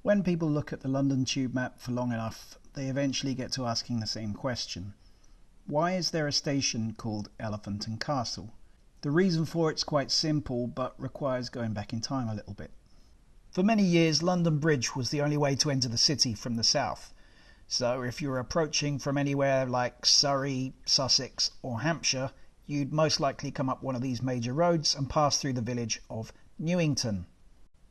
When people look at the London Tube map for long enough, they eventually get to asking the same question. Why is there a station called Elephant and Castle? The reason for it's quite simple, but requires going back in time a little bit. For many years, London Bridge was the only way to enter the city from the south. So if you were approaching from anywhere like Surrey, Sussex or Hampshire, you'd most likely come up one of these major roads and pass through the village of Newington.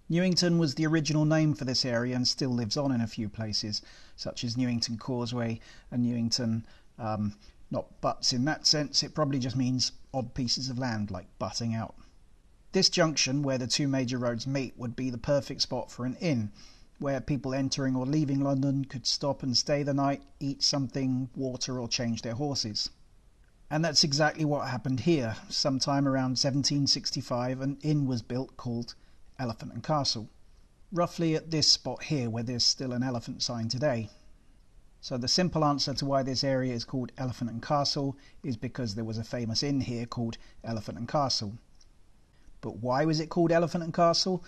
Newington was the original name for this area and still lives on in a few places, such as Newington Causeway and Newington. Not butts in that sense, it probably just means odd pieces of land, like butting out. This junction, where the two major roads meet, would be the perfect spot for an inn, where people entering or leaving London could stop and stay the night, eat something, water or change their horses. And that's exactly what happened here. Sometime around 1765 an inn was built called Elephant and Castle, roughly at this spot here where there's still an elephant sign today. So the simple answer to why this area is called Elephant and Castle is because there was a famous inn here called Elephant and Castle. But why was it called Elephant and Castle?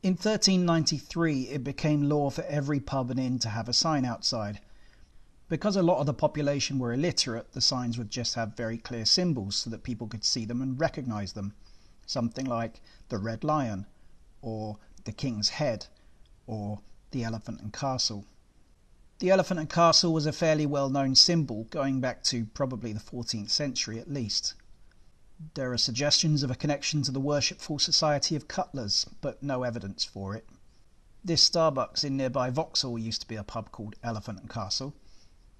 In 1393 it became law for every pub and inn to have a sign outside. Because a lot of the population were illiterate, the signs would just have very clear symbols so that people could see them and recognise them. Something like the Red Lion, or the King's Head, or the Elephant and Castle. The Elephant and Castle was a fairly well-known symbol, going back to probably the 14th century at least. There are suggestions of a connection to the Worshipful Society of Cutlers, but no evidence for it. This Starbucks in nearby Vauxhall used to be a pub called Elephant and Castle,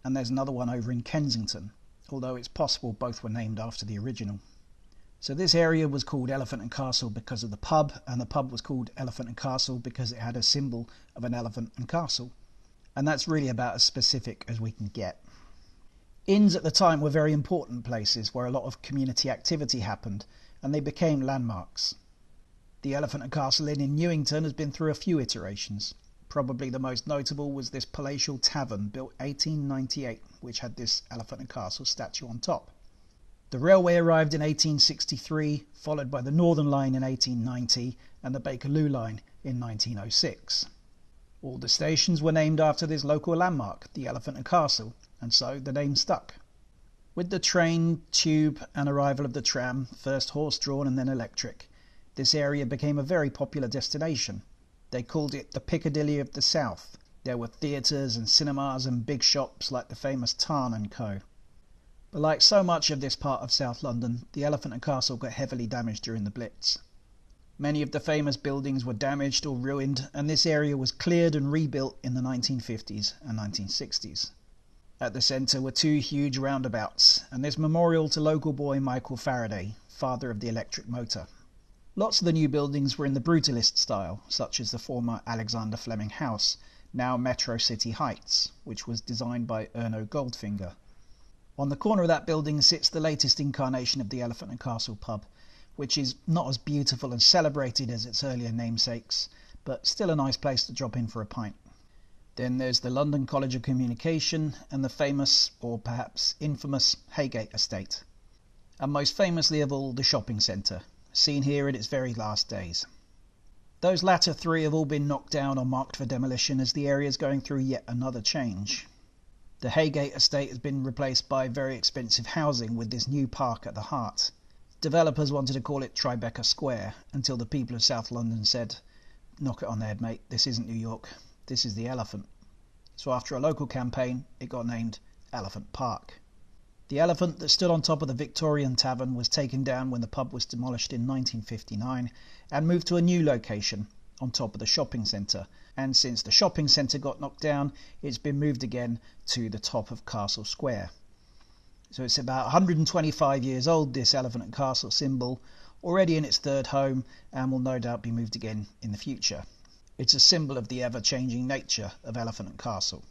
and there's another one over in Kensington, although it's possible both were named after the original. So this area was called Elephant and Castle because of the pub, and the pub was called Elephant and Castle because it had a symbol of an elephant and castle. And that's really about as specific as we can get. Inns at the time were very important places where a lot of community activity happened, and they became landmarks. The Elephant and Castle Inn in Newington has been through a few iterations. Probably the most notable was this palatial tavern built 1898, which had this Elephant and Castle statue on top. The railway arrived in 1863, followed by the Northern Line in 1890 and the Bakerloo Line in 1906. All the stations were named after this local landmark, the Elephant and Castle, and so the name stuck. With the train, tube and arrival of the tram, first horse-drawn and then electric, this area became a very popular destination. They called it the Piccadilly of the South. There were theatres and cinemas and big shops like the famous Tarn & Co. But like so much of this part of South London, the Elephant and Castle got heavily damaged during the Blitz. Many of the famous buildings were damaged or ruined, and this area was cleared and rebuilt in the 1950s and 1960s. At the centre were two huge roundabouts, and this memorial to local boy Michael Faraday, father of the electric motor. Lots of the new buildings were in the Brutalist style, such as the former Alexander Fleming House, now Metro City Heights, which was designed by Erno Goldfinger. On the corner of that building sits the latest incarnation of the Elephant and Castle pub, which is not as beautiful and celebrated as its earlier namesakes, but still a nice place to drop in for a pint. Then there's the London College of Communication and the famous, or perhaps infamous, Haygate Estate. And most famously of all, the shopping centre, seen here in its very last days. Those latter three have all been knocked down or marked for demolition as the area is going through yet another change. The Haygate Estate has been replaced by very expensive housing with this new park at the heart. Developers wanted to call it Tribeca Square, until the people of South London said, "Knock it on the head, mate, this isn't New York, this is the Elephant." So after a local campaign, it got named Elephant Park. The elephant that stood on top of the Victorian Tavern was taken down when the pub was demolished in 1959 and moved to a new location on top of the shopping centre, and since the shopping centre got knocked down, it's been moved again to the top of Castle Square. So it's about 125 years old, this Elephant and Castle symbol, already in its third home, and will no doubt be moved again in the future. It's a symbol of the ever-changing nature of Elephant and Castle.